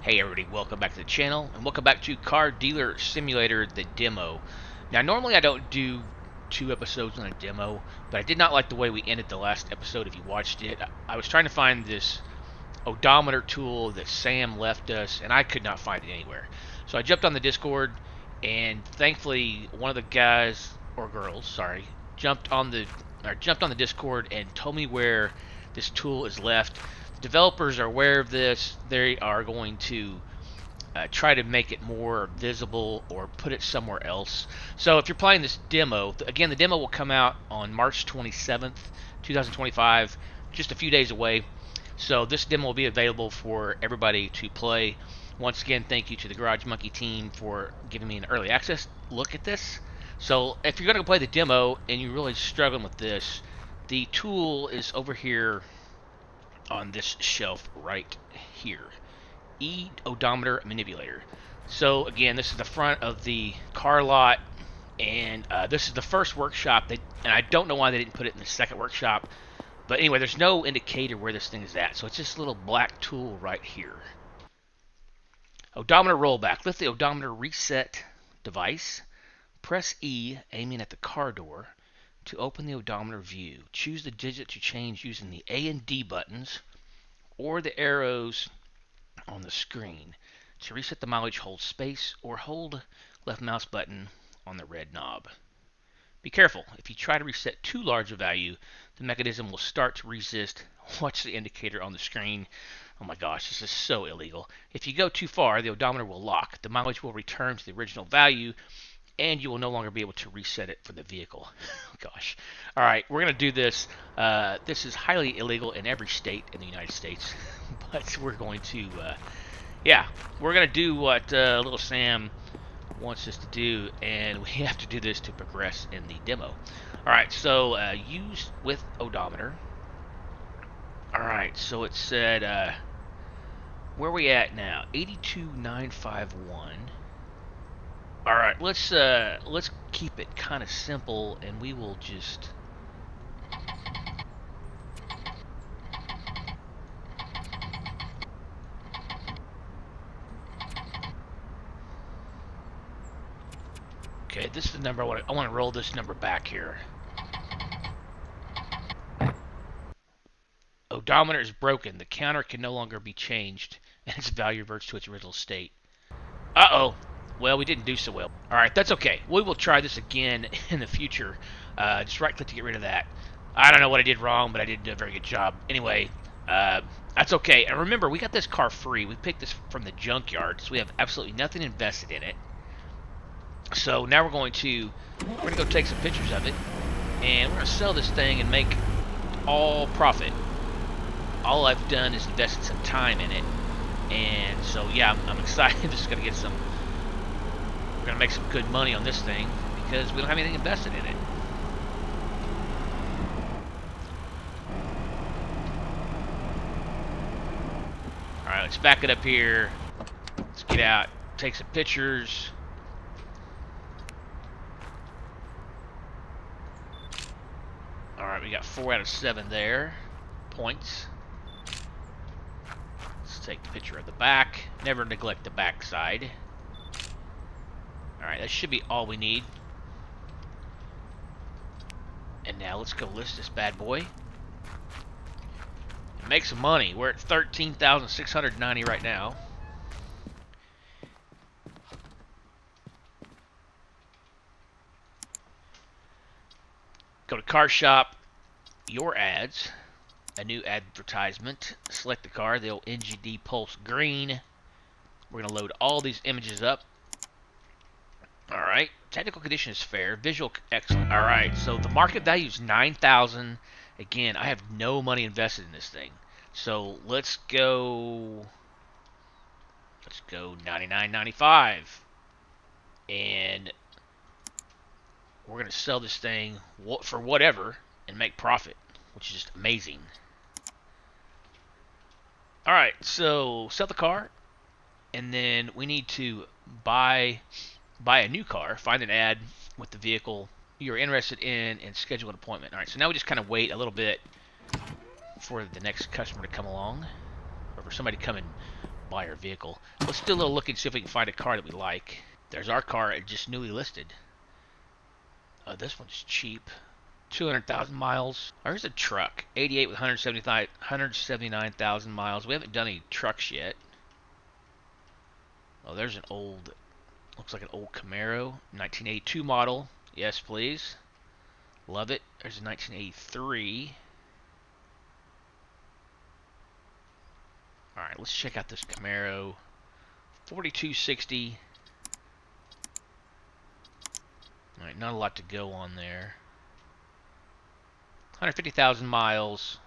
Hey everybody, welcome back to the channel, and welcome back to Car Dealer Simulator, the demo. Now normally I don't do 2 episodes on a demo, but I did not like the way we ended the last episode if you watched it. I was trying to find this odometer tool that Sam left us, and I could not find it anywhere. So I jumped on the Discord, and thankfully one of the guys, or girls, sorry, jumped on the Discord and told me where this tool is left. The developers are aware of this. They are going to try to make it more visible or put it somewhere else. So if you're playing this demo, again, the demo will come out on March 27th, 2025, just a few days away. So this demo will be available for everybody to play. Once again, thank you to the Garage Monkey team for giving me an early access look at this. So if you're going to play the demo and you're really struggling with this, the tool is over here on this shelf right here. Odometer manipulator. So again, this is the front of the car lot, and this is the first workshop. And I don't know why they didn't put it in the second workshop. But anyway, there's no indicator where this thing is at, so it's just a little black tool right here. Odometer rollback. Lift the odometer reset device. Press E, aiming at the car door, to open the odometer view. Choose the digit to change using the A and D buttons or the arrows on the screen. To reset the mileage, hold space or hold left mouse button on the red knob. Be careful. If you try to reset too large a value, the mechanism will start to resist. Watch the indicator on the screen. Oh my gosh, this is so illegal. If you go too far, the odometer will lock. The mileage will return to the original value, and you will no longer be able to reset it for the vehicle. Gosh. All right, we're going to do this. This is highly illegal in every state in the United States, but we're going to, we're going to do what little Sam wants us to do, and we have to do this to progress in the demo. All right, so use with odometer. All right, so it said, where are we at now? 82951. All right, let's keep it kind of simple, and we will just okay. This is the number I want to roll this number back here. Odometer is broken. The counter can no longer be changed, and its value reverts to its original state. Uh-oh. Well, we didn't do so well. Alright, that's okay. We will try this again in the future. Just right-click to get rid of that. I don't know what I did wrong, but I didn't do a very good job. Anyway, that's okay. And remember, we got this car free. We picked this from the junkyard, so we have absolutely nothing invested in it. So now we're going to go take some pictures of it, and we're going to sell this thing and make all profit. All I've done is invested some time in it. And so, yeah, I'm excited. This is going to get some... We're going to make some good money on this thing because we don't have anything invested in it. Alright, let's back it up here. Let's get out, take some pictures. Alright, we got 4 out of 7 there. Points. Take the picture of the back. Never neglect the back side. Alright, that should be all we need. And now let's go list this bad boy. And make some money. We're at 13,690 right now. Go to car shop, your ads. A new advertisement. Select the car, the old NGD Pulse Green. We're going to load all these images up. Alright, technical condition is fair. Visual excellent. Alright, so the market value is 9,000. Again, I have no money invested in this thing. So let's go 99.95. And we're going to sell this thing for whatever and make profit, which is just amazing. Alright, so sell the car, and then we need to buy a new car, find an ad with the vehicle you're interested in, and schedule an appointment. Alright, so now we just kind of wait a little bit for the next customer to come along, or for somebody to come and buy our vehicle. Let's do a little look and see if we can find a car that we like. There's our car, just newly listed. This one's cheap. 200,000 miles. There's a truck. 88 with 179,000 miles. We haven't done any trucks yet. Oh, there's an old, looks like an old Camaro. 1982 model. Yes, please. Love it. There's a 1983. Alright, let's check out this Camaro. 4260. Alright, not a lot to go on there. 150,000 miles.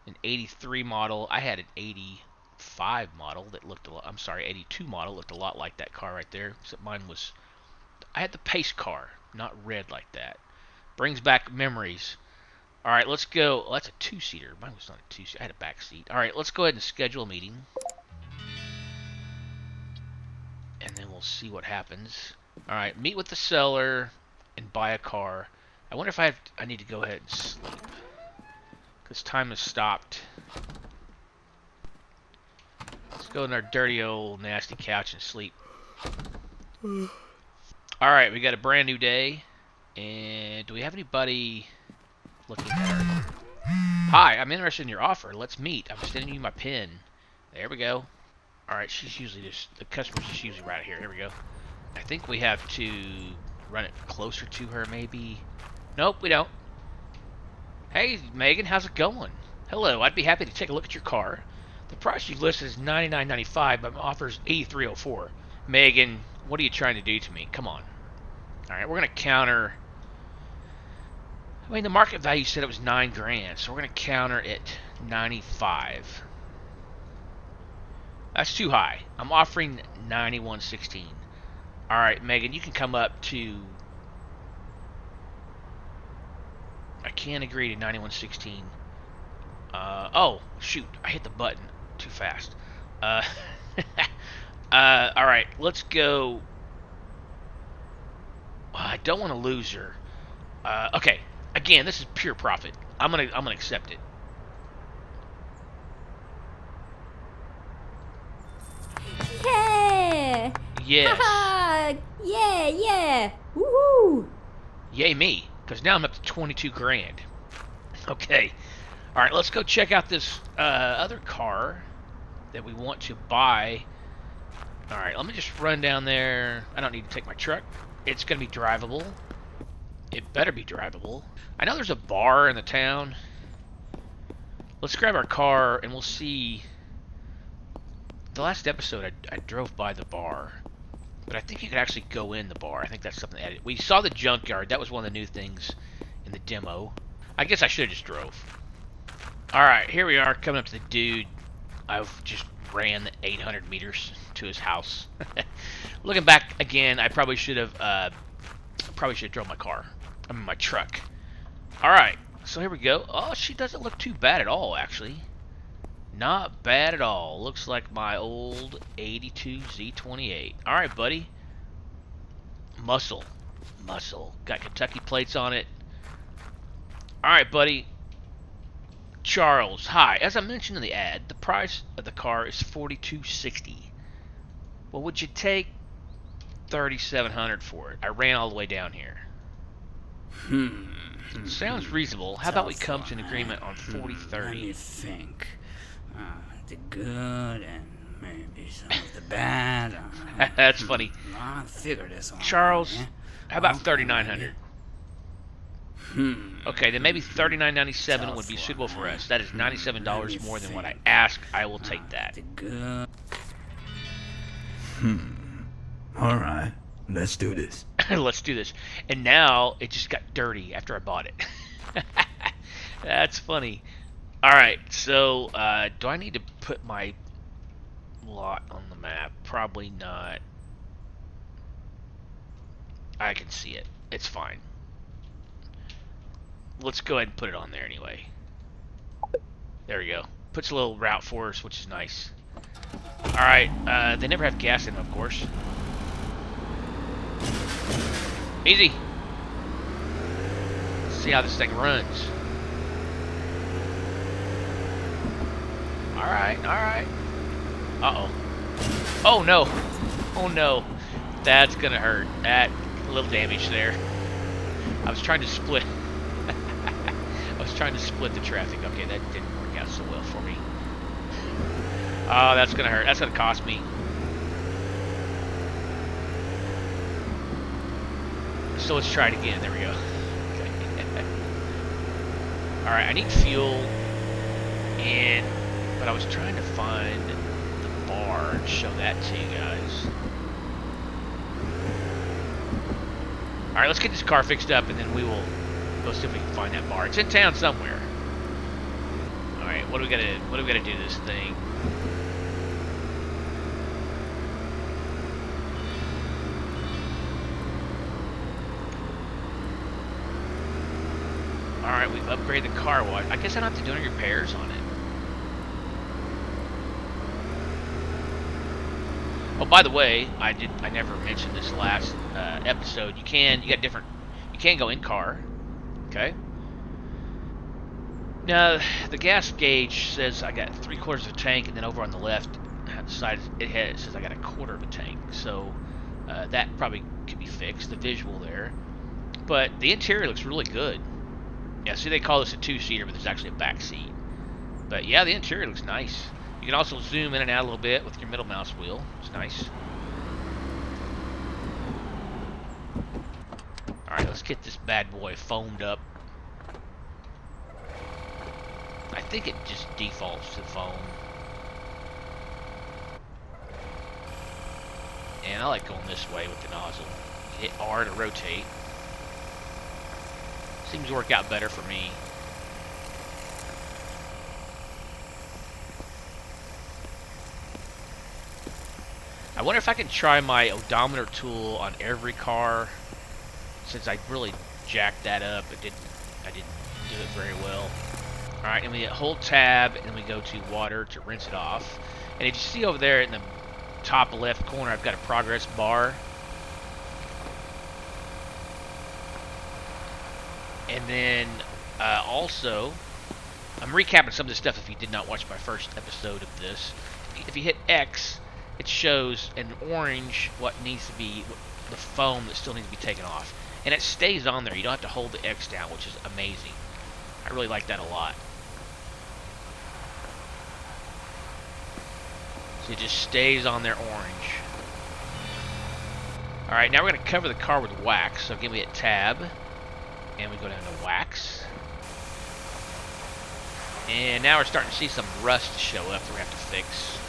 An 83 model. I had an 85 model that looked a lot, I'm sorry, 82 model looked a lot like that car right there. Except mine was, I had the pace car, not red like that. Brings back memories. Alright, let's go. Oh, that's a two-seater. Mine was not a two-seater. I had a back seat. Alright, let's go ahead and schedule a meeting. And then we'll see what happens. Alright, meet with the seller and buy a car. I wonder if I need to go ahead and sleep. Because time has stopped. Let's go in our dirty old nasty couch and sleep. Alright, we got a brand new day. And do we have anybody looking at our... Hi, I'm interested in your offer. Let's meet. I'm sending you my pin. There we go. Alright, she's usually just... The customer's just usually right here. Here we go. I think we have to run it closer to her, maybe. Nope, we don't. Hey, Megan, how's it going? Hello, I'd be happy to take a look at your car. The price you've listed is $99.95, but my offer is $83.04. Megan, what are you trying to do to me? Come on. Alright, we're going to counter... I mean, the market value said it was $9 grand, so we're going to counter it $95. That's too high. I'm offering $91.16. Alright, Megan, you can come up to... I can't agree to $91.16. Oh, shoot. I hit the button too fast. Alright, let's go... I don't want to lose her. Okay, again, this is pure profit. I'm gonna accept it. Yeah! Yes. Yeah, yeah! Woohoo! Yay me, because now I'm up to 22 grand. Okay. Alright, let's go check out this other car that we want to buy. Alright, let me just run down there. I don't need to take my truck. It's going to be drivable. It better be drivable. I know there's a bar in the town. Let's grab our car and we'll see. The last episode I drove by the bar. But I think you could actually go in the bar. I think that's something added. We saw the junkyard. That was one of the new things in the demo. I guess I should have just drove. Alright, here we are coming up to the dude. I've just ran 800 meters to his house. Looking back again, I probably should have drove my car. I mean my truck. Alright, so here we go. Oh, she doesn't look too bad at all, actually. Not bad at all. Looks like my old 82 Z28. Alright, buddy. Muscle. Got Kentucky plates on it. Alright, buddy. Charles, hi. As I mentioned in the ad, the price of the car is $42.60. Well, would you take $3,700 for it? I ran all the way down here. Sounds reasonable. How about we come to an agreement on $40.30? Let me think. The good and maybe some of the bad. That's funny. I'll figure this one. Charles, out, how about okay. $3,900? Okay, then maybe $39.97 would be suitable for us. That is $97 more than what I asked. I will take that. The good. All right, let's do this. Let's do this. And now it just got dirty after I bought it. That's funny. Alright, so do I need to put my lot on the map? Probably not. I can see it. It's fine. Let's go ahead and put it on there anyway. There we go. Puts a little route for us, which is nice. Alright, they never have gas in them, of course. Easy. Let's see how this thing runs. Alright, alright. Uh-oh. Oh, no. Oh, no. That's gonna hurt. That, a little damage there. I was trying to split. I was trying to split the traffic. Okay, that didn't work out so well for me. Oh, that's gonna hurt. That's gonna cost me. So let's try it again. There we go. Okay. Alright, I need fuel. But I was trying to find the bar and show that to you guys. Alright, let's get this car fixed up and then we will go see if we can find that bar. It's in town somewhere. Alright, what do we gotta do to this thing? Alright, we've upgraded the car wash. I guess I don't have to do any repairs on it. Oh, by the way, I never mentioned this last episode. You can go in car. Okay. Now, the gas gauge says I got 3/4 of a tank, and then over on the left side it says I got 1/4 of a tank. So that probably could be fixed. The visual there, but the interior looks really good. Yeah, see, they call this a 2-seater, but there's actually a back seat. But yeah, the interior looks nice. You can also zoom in and out a little bit with your middle mouse wheel. It's nice. Alright, let's get this bad boy foamed up. I think it just defaults to foam. And I like going this way with the nozzle. Hit R to rotate. Seems to work out better for me. I wonder if I can try my odometer tool on every car, since I really jacked that up. I didn't do it very well. Alright, and we hold tab, and we go to water to rinse it off. And if you see over there in the top left corner, I've got a progress bar. And then also, I'm recapping some of this stuff if you did not watch my first episode of this. If you hit X, it shows in orange what needs to be, the foam that still needs to be taken off. And it stays on there. You don't have to hold the X down, which is amazing. I really like that a lot. So it just stays on there orange. Alright, now we're going to cover the car with wax. So again, we hit tab. And we go down to wax. And now we're starting to see some rust show up that we have to fix.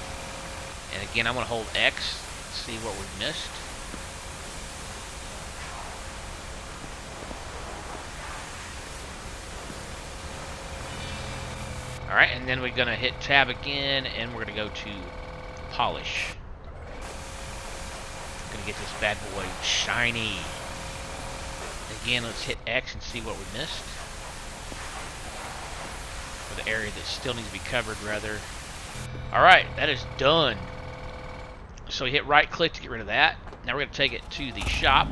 And again, I'm going to hold X to see what we missed. Alright, and then we're going to hit tab again, and we're going to go to polish. I'm going to get this bad boy shiny. Again, let's hit X and see what we missed. For the area that still needs to be covered, rather. Alright, that is done. So we hit right click to get rid of that. Now we're going to take it to the shop.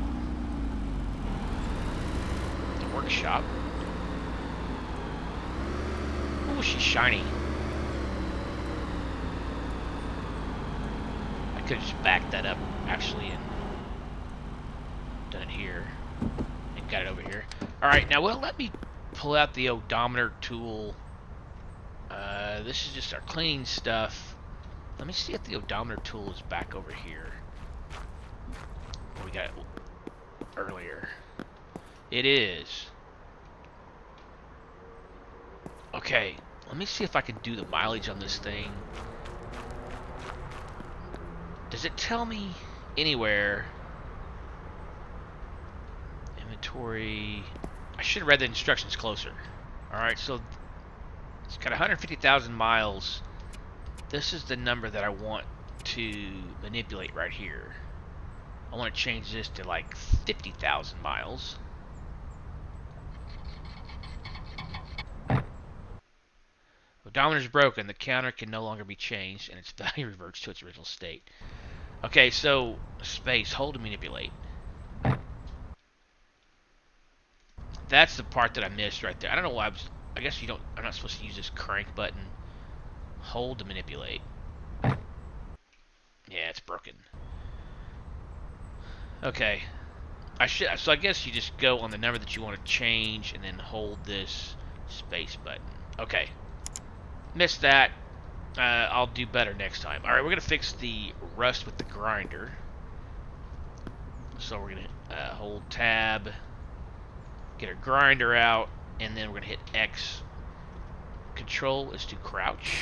The workshop. Oh, she's shiny. I could have just backed that up, actually, and done it here. And got it over here. Alright, now well, let me pull out the odometer tool. This is just our cleaning stuff. Let me see if the odometer tool is back over here. We got it earlier. It is. Okay, let me see if I can do the mileage on this thing. Does it tell me anywhere? Inventory. I should have read the instructions closer. Alright, so it's got 150,000 miles. This is the number that I want to manipulate right here. I want to change this to like 50,000 miles. Odometer's broken. The counter can no longer be changed, and its value reverts to its original state. Okay, so space, hold to manipulate. That's the part that I missed right there. I don't know why I guess you don't. I'm not supposed to use this crank button. Hold to manipulate. broken. Okay. So I guess you just go on the number that you want to change and then hold this space button. Okay. Missed that. I'll do better next time. Alright, we're going to fix the rust with the grinder. So we're going to hold tab, get our grinder out, and then we're going to hit X. Control is to crouch.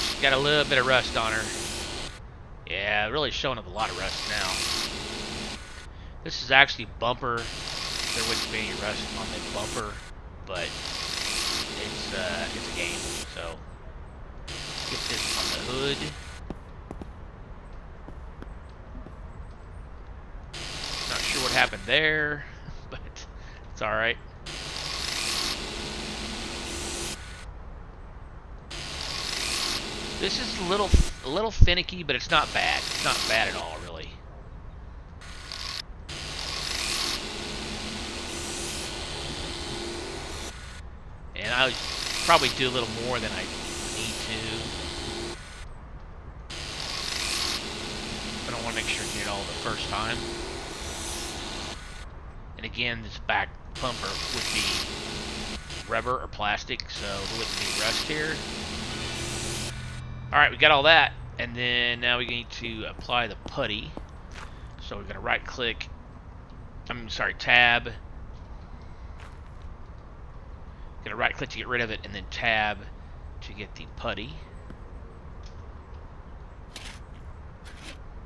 She's got a little bit of rust on her. Yeah, really showing up a lot of rust now. This is actually bumper. There wouldn't be any rust on the bumper, but it's a game. So get this on the hood. Not sure what happened there, but it's all right. This is a little finicky, but it's not bad. It's not bad at all, really. And I'll probably do a little more than I need to. But I want to make sure I get it all the first time. And again, this back bumper would be rubber or plastic, so there wouldn't be rust here. Alright, we got all that. And then now we need to apply the putty. So we're going to right click. Tab. Going to right click to get rid of it, and then tab to get the putty.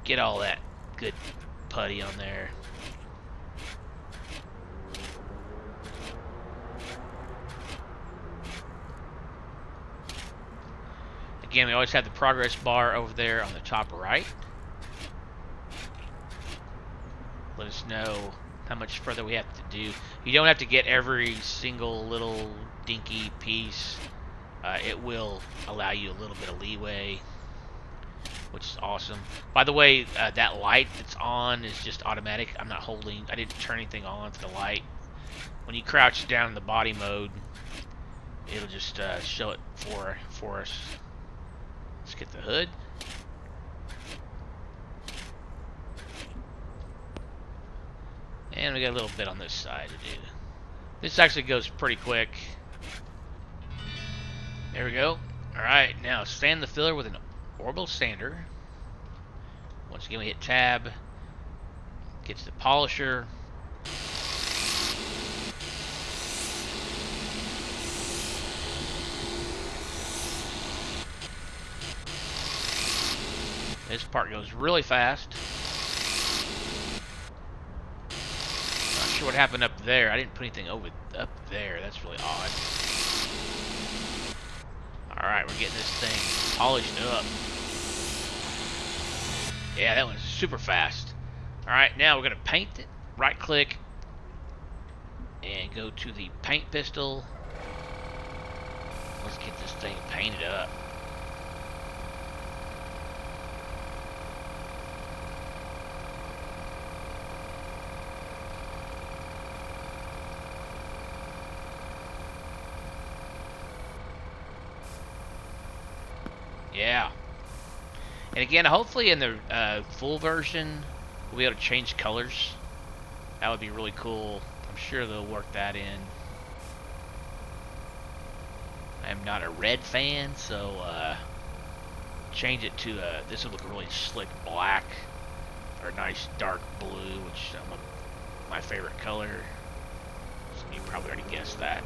Get all that good putty on there. Again, we always have the progress bar over there on the top right. Let us know how much further we have to do. You don't have to get every single little dinky piece. It will allow you a little bit of leeway, which is awesome. By the way, that light that's on is just automatic. I didn't turn anything on for the light. When you crouch down in the body mode, it'll just show it for us. Let's get the hood. And we got a little bit on this side to do. This actually goes pretty quick. There we go. Alright, now sand the filler with an orbital sander. Once again, we hit tab. Get to the polisher. This part goes really fast. Not sure what happened up there. I didn't put anything up there. That's really odd. Alright, we're getting this thing polished up. Yeah, that went super fast. Alright, now we're going to paint it. Right click. And go to the paint pistol. Let's get this thing painted up. Yeah. And again, hopefully in the full version, we'll be able to change colors. That would be really cool. I'm sure they'll work that in. I am not a red fan, so change it to, this will look really slick black, or nice dark blue, which is my favorite color. So you probably already guessed that.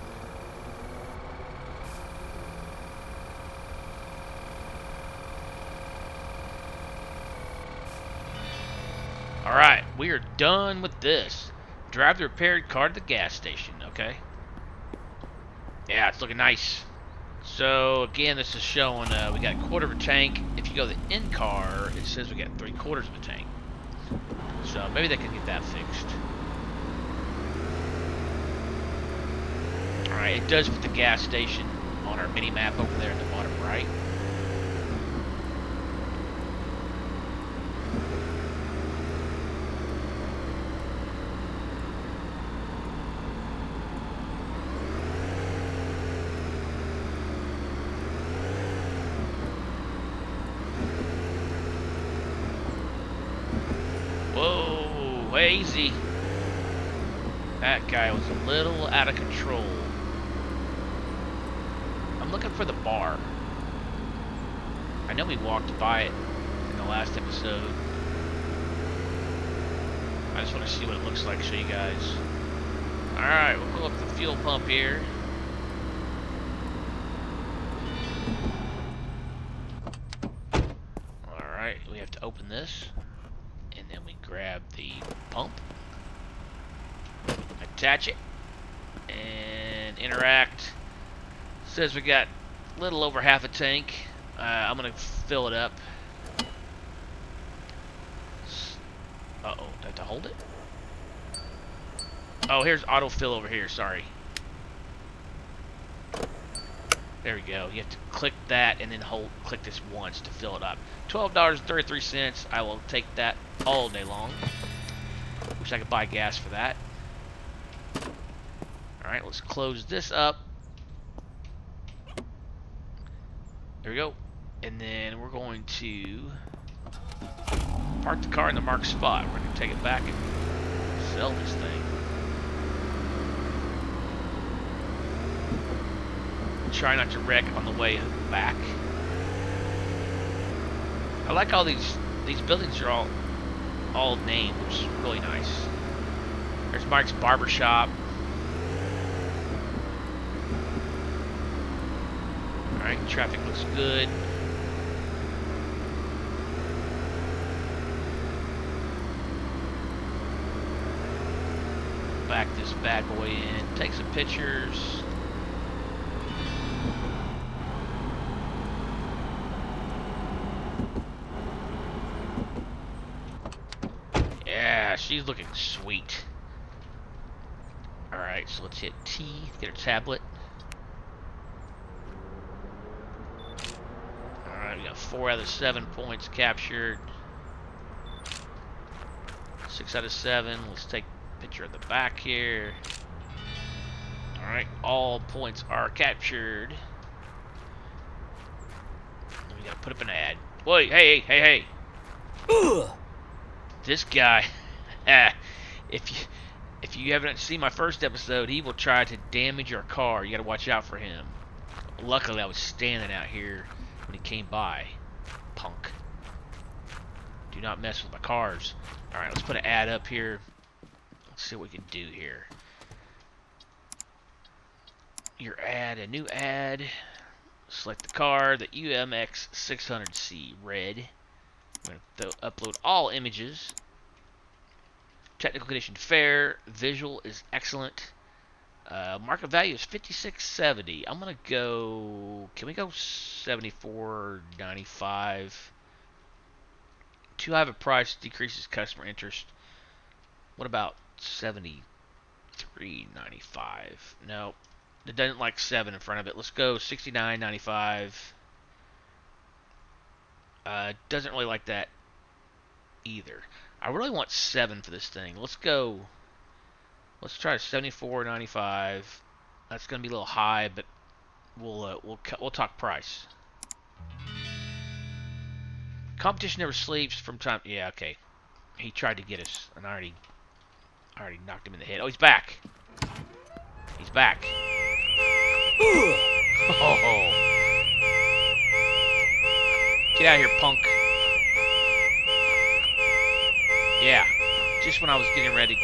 Alright, we are done with this. Drive the repaired car to the gas station, okay? Yeah, it's looking nice. So, again, this is showing we got a quarter of a tank. If you go to the in-car, it says we got 3/4 of a tank. So, maybe they can get that fixed. Alright, it does put the gas station on our mini-map over there in the bottom right. easy. That guy was a little out of control. I'm looking for the bar. I know we walked by it in the last episode. I just want to see what it looks like, show you guys. Alright, we'll pull up the fuel pump here. Alright, we have to open this. And then we grab the pump. Attach it. And interact. Says we got a little over half a tank. I'm going to fill it up. Uh-oh, do I have to hold it? Oh, here's autofill over here, sorry. There we go. You have to click that and then click this once to fill it up. $12.33. I will take that all day long. Wish I could buy gas for that. Alright, let's close this up. There we go. And then we're going to park the car in the marked spot. We're going to take it back and sell this thing. Try not to wreck on the way back. I like all these buildings are all named, which is really nice. There's Mike's barber shop. Alright, traffic looks good. Back this bad boy in, take some pictures. Yeah, she's looking sweet. Alright, so let's hit T, get her tablet. Alright, we got 4 out of 7 points captured. 6 out of 7. Let's take a picture of the back here. Alright, all points are captured. And we gotta put up an ad. Wait, hey. Ugh. This guy, if you haven't seen my first episode, he will try to damage your car. You gotta watch out for him. Luckily, I was standing out here when he came by. Punk. Do not mess with my cars. Alright, let's put an ad up here. Let's see what we can do here. Your ad, a new ad. Select the car, the UMX 600C red. I'm going to upload all images. Technical condition fair. Visual is excellent. Market value is $56.70. I'm going to go... Can we go $74.95? Too high of a price decreases customer interest. What about $73.95? No. It doesn't like 7 in front of it. Let's go $69.95. Doesn't really like that either. I really want 7 for this thing. Let's go. Let's try $74.95. That's gonna be a little high, but we'll talk price. Competition never sleeps from time. Yeah, okay. He tried to get us, and I already knocked him in the head. Oh, he's back. He's back. Oh. Get out of here, punk. Yeah, just when I was getting ready to...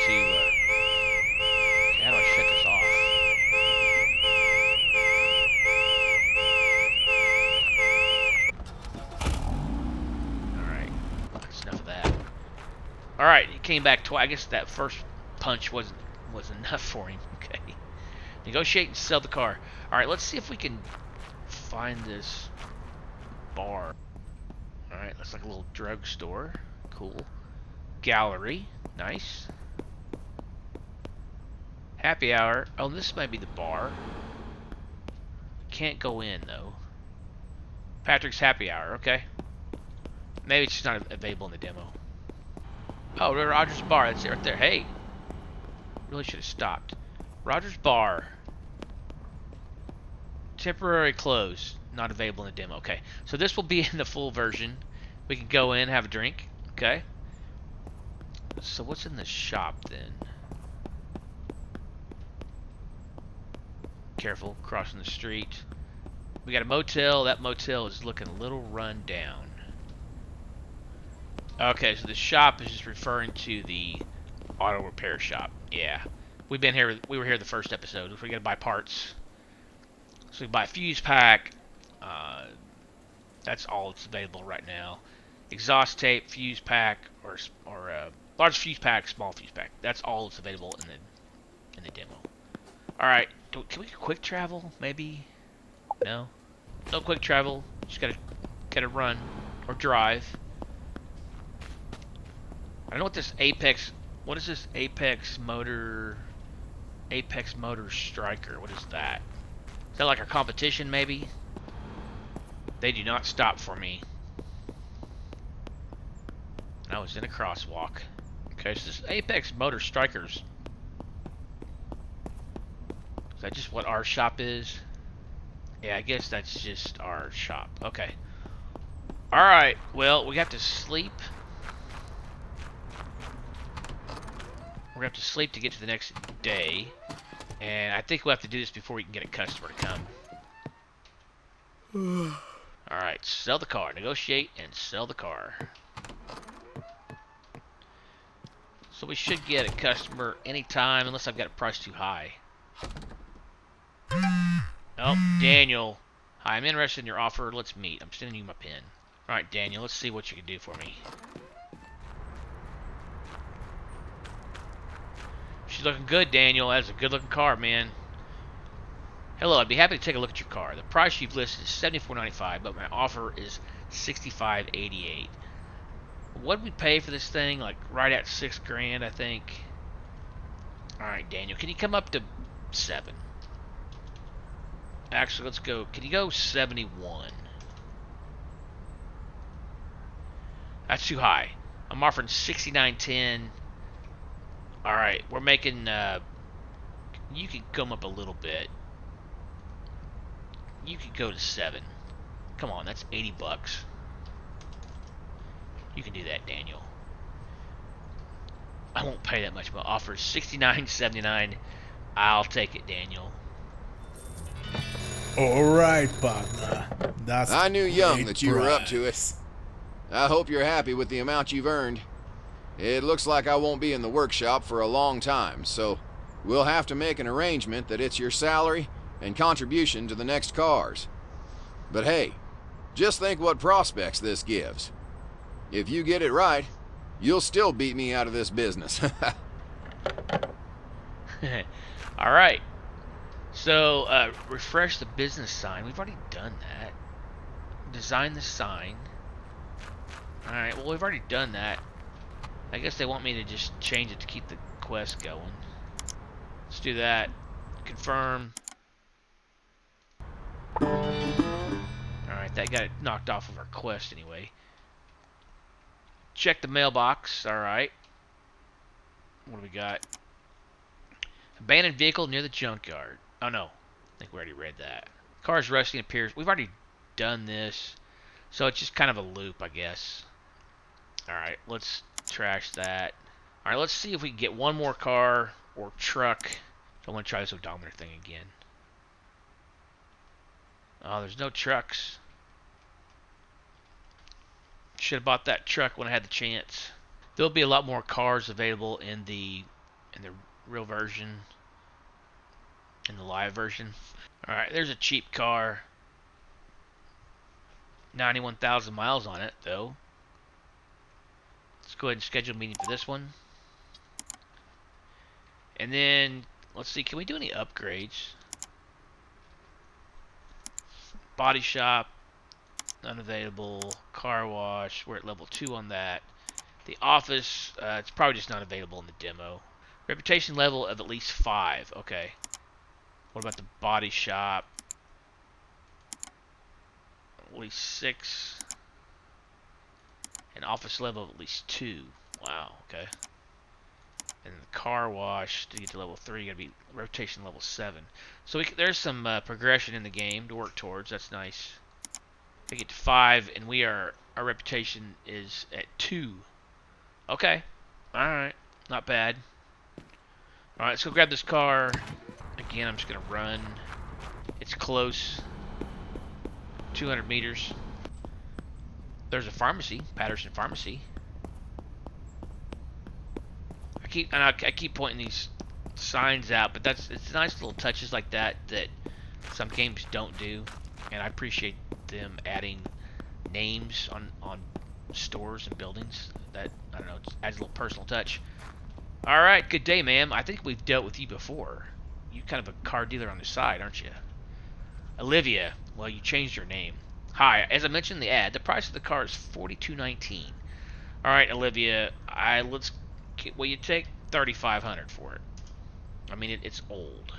how do I shut this off? Alright, that's enough of that. Alright, he came back twice. I guess that first punch was enough for him. Okay. Negotiate and sell the car. Alright, let's see if we can find this bar. Alright, looks like a little drugstore. Cool. Gallery. Nice. Happy hour. Oh, this might be the bar. Can't go in, though. Patrick's happy hour. Okay. Maybe it's just not available in the demo. Oh, Roger's bar. That's it right there. Hey. Really should have stopped. Roger's bar. Temporary closed. Not available in the demo. Okay. So this will be in the full version. We can go in, have a drink. Okay. So what's in the shop then? Careful, crossing the street. We got a motel. That motel is looking a little run down. Okay, so the shop is just referring to the auto repair shop. Yeah. We've been here. We were here the first episode. We gotta buy parts. So we buy a fuse pack. Uh, that's all that's available right now. Exhaust tape, fuse pack, or large fuse pack, small fuse pack. That's all that's available in the demo. All right. Can we quick travel? Maybe. No. No quick travel. Just gotta run or drive. I don't know what this Apex. What is this Apex Motor? Apex Motor Striker. What is that? Is that like a competition, maybe? They do not stop for me. I was in a crosswalk. Okay, so this Apex Motor Strikers. Is that just what our shop is? Yeah, I guess that's just our shop. Okay. Alright, well, we have to sleep. We're going to have to sleep to get to the next day. And I think we'll have to do this before we can get a customer to come. Alright, sell the car. Negotiate and sell the car. So we should get a customer anytime, unless I've got it priced too high. Oh, Daniel. Hi, I'm interested in your offer. Let's meet. I'm sending you my pin. Alright, Daniel, let's see what you can do for me. She's looking good, Daniel. That's a good-looking car, man. Hello, I'd be happy to take a look at your car. The price you've listed is $74.95, but my offer is $65.88. What did we pay for this thing? Like right at $6 grand, I think. All right, Daniel, can you come up to 7? Actually, let's go. Can you go 71? That's too high. I'm offering 69.10. All right, we're making. You can come up a little bit. You could go to 7. Come on, that's 80 bucks. You can do that, Daniel. I won't pay that much, but offer $69.79. I'll take it, Daniel. All right, partner. That's I knew young great that you were up price. to it. I hope you're happy with the amount you've earned. It looks like I won't be in the workshop for a long time, so we'll have to make an arrangement that it's your salary and contribution to the next cars. But hey, just think what prospects this gives. If you get it right, you'll still beat me out of this business. Alright. So, refresh the business sign. We've already done that. Design the sign. Alright, well, we've already done that. I guess they want me to just change it to keep the quest going. Let's do that. Confirm. Alright, that got it knocked off of our quest anyway. Check the mailbox. Alright. What do we got? Abandoned vehicle near the junkyard. Oh no. I think we already read that. Car's rusty and appears. We've already done this. So it's just kind of a loop, I guess. Alright, let's trash that. Alright, let's see if we can get one more car or truck. I want to try this odometer thing again. Oh, there's no trucks. Should have bought that truck when I had the chance. There'll be a lot more cars available in the real version, in the live version. All right, there's a cheap car. 91,000 miles on it, though. Let's go ahead and schedule a meeting for this one. And then, let's see, can we do any upgrades? Body shop, unavailable. Car wash, we're at level 2 on that. The office, it's probably just not available in the demo. Reputation level of at least 5. Okay. What about the body shop? At least 6. And office level of at least 2. Wow, okay. And the car wash, to get to level 3, you gotta be rotation level 7. So there's some progression in the game to work towards. That's nice. We get to 5, and our reputation is at 2. Okay. Alright, not bad. Alright, let's go grab this car. Again, I'm just gonna run. It's close. 200 meters. There's a pharmacy, Patterson Pharmacy. I keep pointing these signs out, but it's nice little touches like that that some games don't do, and I appreciate them adding names on stores and buildings. That, I don't know, it adds a little personal touch. All right, good day, ma'am. I think we've dealt with you before. You kind of a car dealer on the side, aren't you? Olivia. Well, you changed your name. Hi. As I mentioned in the ad, the price of the car is $42.19. All right, Olivia. Let's get what you take. $3,500 for it. I mean, it's old.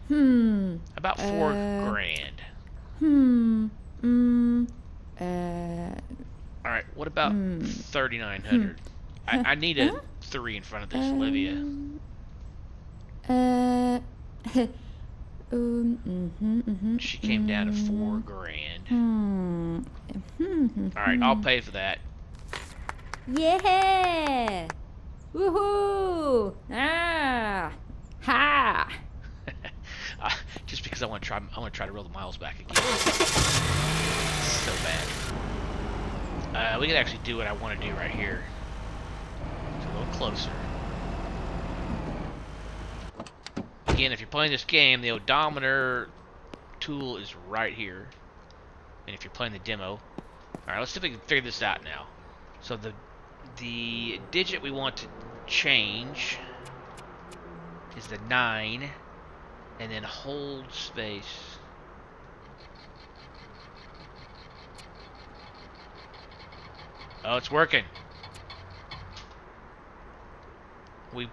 About $4,000. All right. What about 3,900? I need a 3 in front of this, Olivia. She came down to $4,000. All right, I'll pay for that. Yeah! Woohoo! Ah! Ha! Just because I want to try to roll the miles back again. So bad. We can actually do what I want to do right here. It's a little closer. Again, if you're playing this game, the odometer tool is right here. And if you're playing the demo, alright, let's see if we can figure this out now. So the digit we want to change is the 9, and then hold space. Oh, it's working. We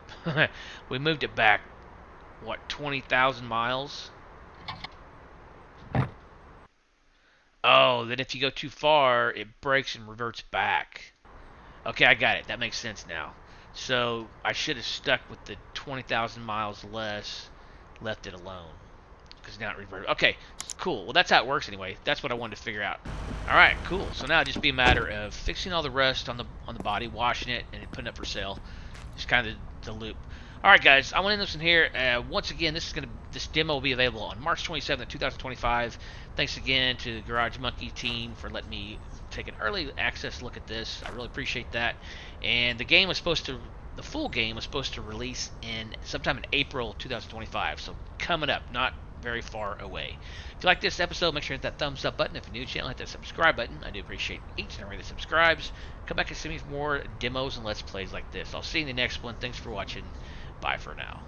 we moved it back, what, 20,000 miles? Oh, then if you go too far, it breaks and reverts back. Okay, I got it. That makes sense now. So I should have stuck with the 20,000 miles less, left it alone, because now it reverted. Okay, cool. Well, that's how it works anyway. That's what I wanted to figure out. All right, cool. So now it'd just be a matter of fixing all the rust on the body, washing it, and then putting it up for sale. Just kind of the loop. All right, guys. I want to end this in here. Once again, this demo will be available on March 27th, 2025. Thanks again to the Garage Monkey team for letting me take an early access look at this. I really appreciate that. And the full game was supposed to release in sometime in April 2025. So coming up, not very far away. If you like this episode, make sure to hit that thumbs up button. If you're new to the channel, hit that subscribe button. I do appreciate each and every that subscribes. Come back and see me for more demos and let's plays like this. I'll see you in the next one. Thanks for watching. Bye for now.